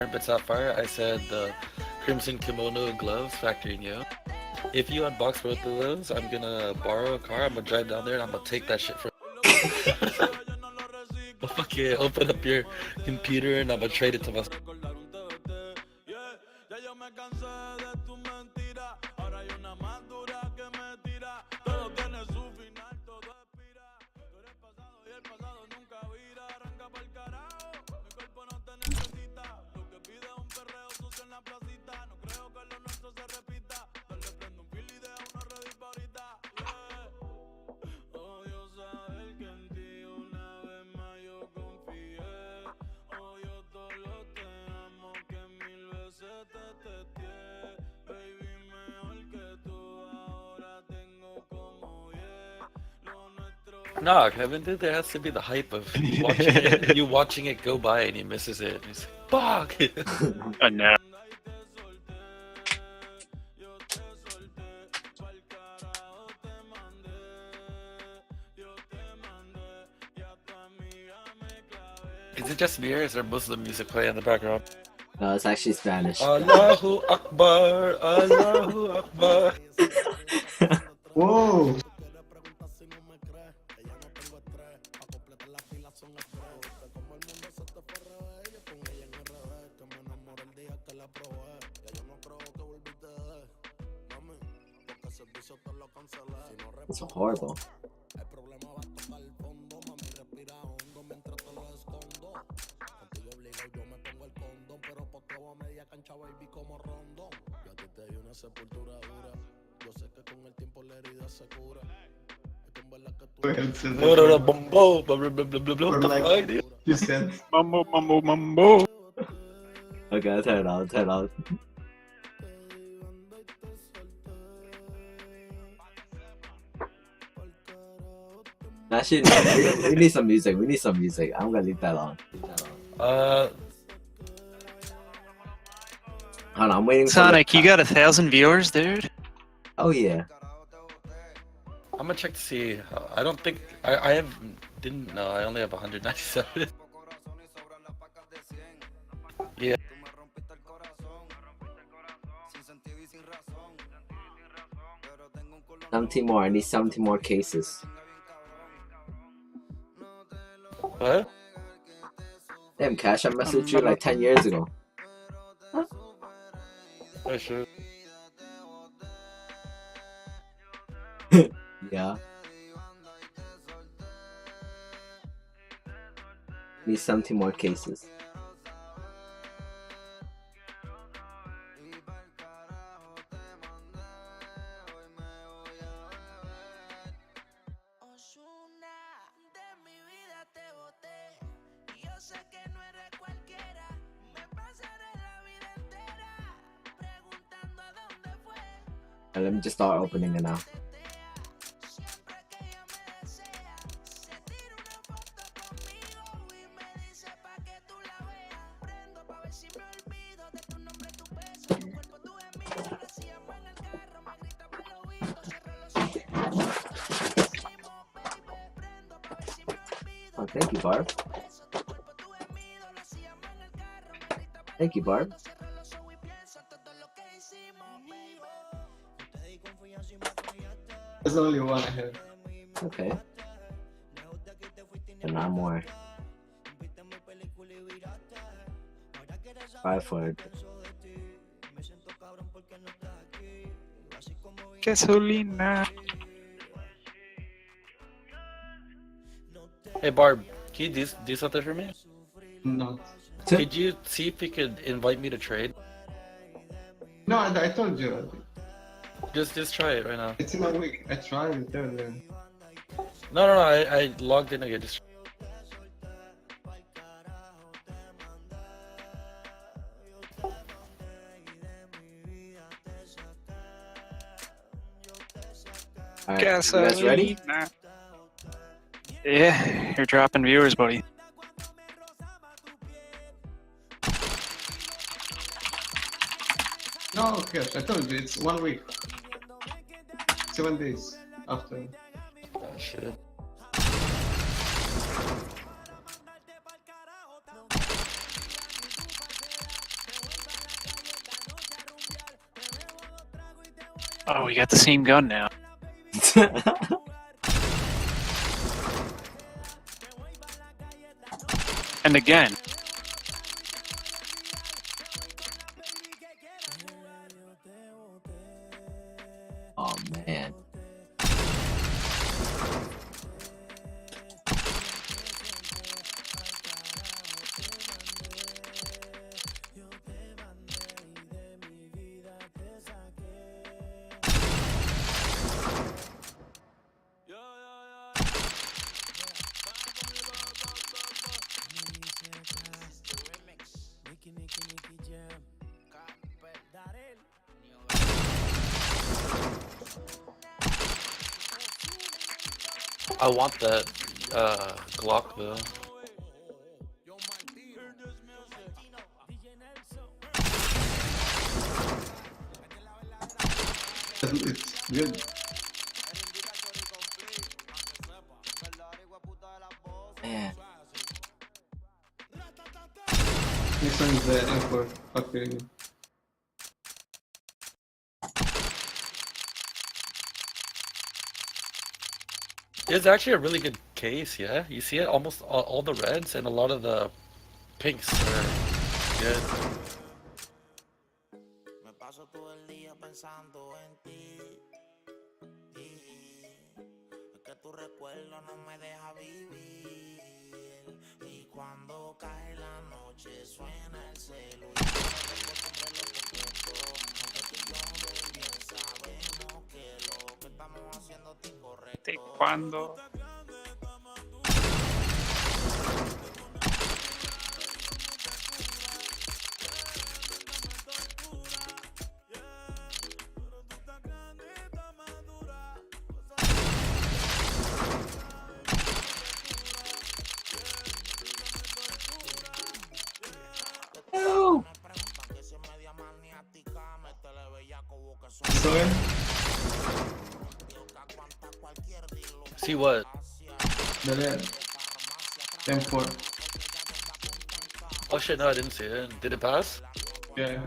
But Sapphire, I said the Crimson Kimono Gloves Factory New. If you unbox both of those, I'm gonna borrow a car, I'm gonna drive down there, and I'm gonna take that shit from I'll fucking open up your computer and I'm gonna trade it to myself. Nah, Kevin, dude, there has to be the hype of you watching it go by and he misses it. And he's like, fuck! I know. Is it just me or is there Muslim music playing in the background? No, it's actually Spanish. Allahu Akbar, Allahu Akbar. Whoa! It's horrible. You said Mambo, mambo, mambo. Okay, turn it on, turn it on. Actually, no, we need some music. We need some music. I'm gonna leave that on. Uh, Hold on, I'm waiting for Sonic, you got 1,000 viewers, dude? Oh yeah. I'm gonna check to see. I don't think didn't know. I only have 197. Yeah. 17 more. I need 17 more cases. What? Damn, Cash, I messaged you like 10 years ago. Oh, sure. Yeah. Need 17 more cases. Let me just start opening it now. Oh, thank you, Barb. Thank you, Barb. there's only one I have. Okay. And not more. 5 for it. Gasolina. Hey Barb, can you do something for me? No. Could you see if you could invite me to trade? No, I told you. Just try it right now. It's in a week. I tried it earlier. No, I logged in again. Just Alright, you guys ready? Gasolina. Yeah, you're dropping viewers, buddy. No, okay, I told you, it's 1 week. 7 days after. oh, shit. Oh, we got the same gun now. And again. Oh man. I want that Glock though. It's good. Man. Next one is the M4 factory. It's actually a really good case, yeah? You see it? Almost all the reds and a lot of the pinks are good. Me paso todo el día pensando en ti. Es que tu recuerdo no me deja vivir. Y cuando cae la noche suena el celu. Y aunque tú y yo muy bien sabemos que lo que estamos haciendo es incorrecto. ¿De cuándo? So in? See what? The red. M4. Oh shit, no, I didn't see it. Did it pass? Yeah.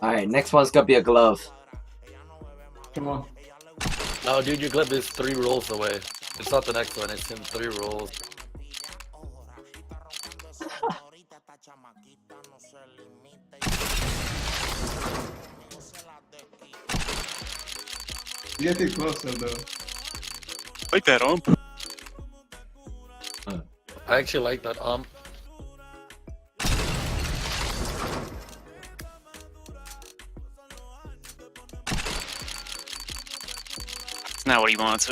Alright, next one's gonna be a glove. Come on. No, dude, your glove is 3 rolls away. It's not the next one, it's in 3 rolls. Getting closer though. Like that ump. I actually like that It's not what he wants,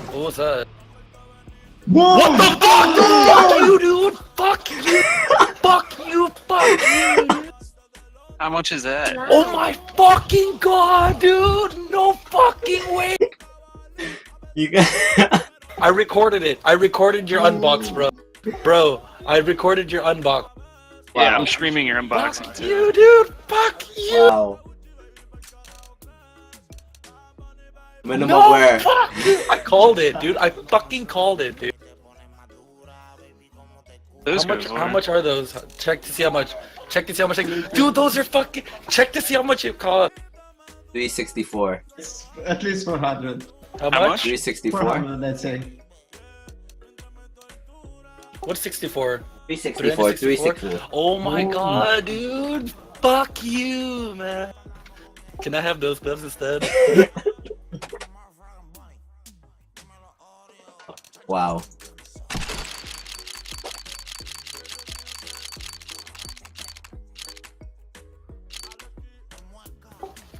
What was that? Whoa! What the fuck? Fuck you, dude! Fuck you! Fuck you! Fuck you! How much is that? Oh my fucking god, dude! No fucking way! You got I recorded it. I recorded your unbox, bro. Bro, I recorded your unbox. Yeah, Wow. I'm streaming your unboxing Fuck too. you, dude! Fuck you! Wow. Minimum No, wear. fuck you! I called it, dude. I fucking called it, dude. Those How goes much? How much are those? Check to see how much. Check to see how much. Dude, those are fucking. Check to see how much it cost. 364. It's at least 400. How How much? much? 364. 400, let's say. What's 64? 364. 364. Oh my Ooh. god, dude! Fuck you, man. Can I have those gloves instead? Wow.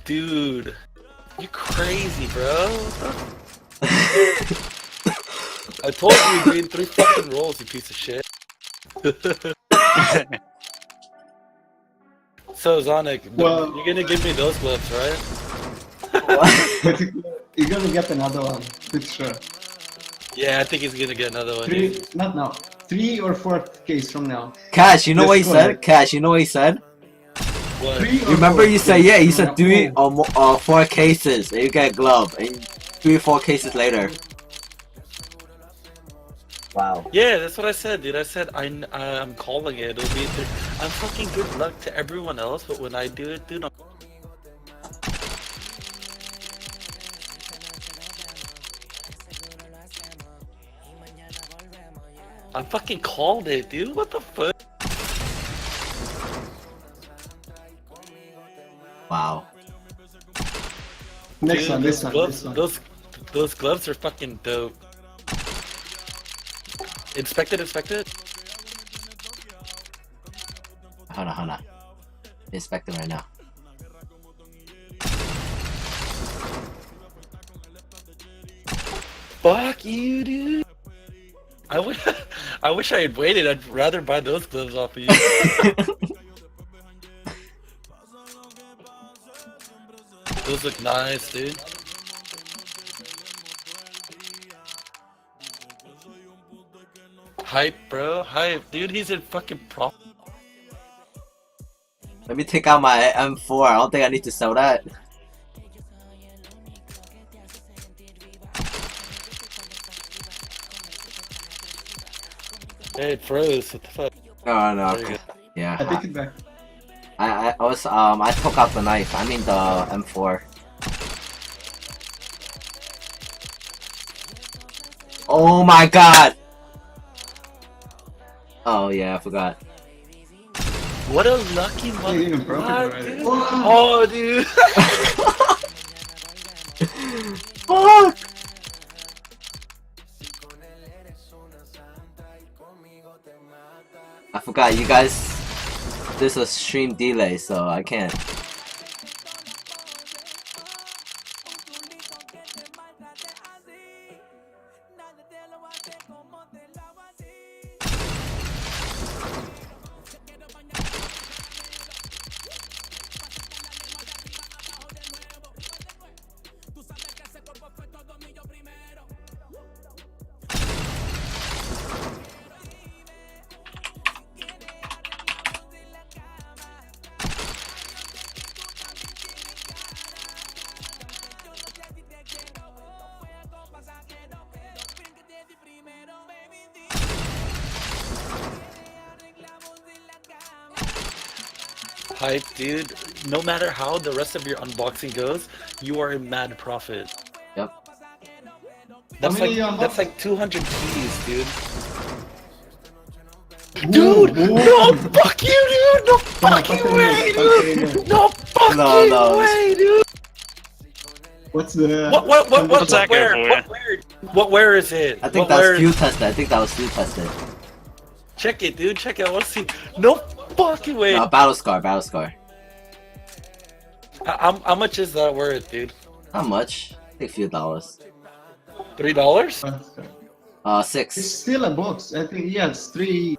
Dude, you crazy, bro. I told you you'd be in 3 fucking rolls, you piece of shit. So, Zonic, Well- you're gonna give me those gloves, right? But you're gonna get another one, it's sure. Yeah, I think he's gonna get another one. Not now. 3 or 4 case from now. Cash, you know what he Let's go ahead. said? Cash, you know what he said? What? 3 or You remember 4 you said, yeah, you said from 3 now. or 4 cases, and you get a glove, and 3 or 4 cases later. Wow. Yeah, that's what I said, dude. I said I'm calling it. It'll be. I'm fucking good luck to everyone else, but when I do it, dude, I fucking called it, dude. What the fuck? Wow. Next Dude, one, those this one, gloves, this one. those gloves are fucking dope. Inspect it, inspect it. Hold on. Inspecting right now. Fuck you, dude. I wish I had waited. I'd rather buy those gloves off of you. Those look nice, dude. Hype, bro. Hype. Dude, he's in fucking profit. Let me take out my M4. I don't think I need to sell that. Hey, it froze. What the fuck? Oh no. There you go. I Yeah. take it back. I took out the knife. I mean the M4. Oh my god! Oh yeah, I forgot. What a lucky You even broke it motherfucker, already. dude. Wow. Oh, dude. Fuck! I forgot you guys. There's a stream delay, so I can't. Hype, dude. No matter how the rest of your unboxing goes, you are in mad profit. Yep. That's How many that's like 200 keys, dude. Ooh, Dude, ooh. no fuck you, dude. No fucking fucking way, way, dude. No fucking No. way, dude. What's the... What's that go for? What where is it? I think What where that's is- field tested. I think that was field tested. Check it, dude. Check it. I want to see. No fucking way. No, battle scar. How much is that worth, dude? Not much. I think a few dollars. $3? It's 6. still a box. I think, yeah, it's three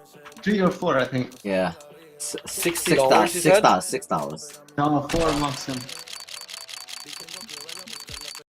or four, I think. Yeah. $60, you said? $6. No, 4 maximum.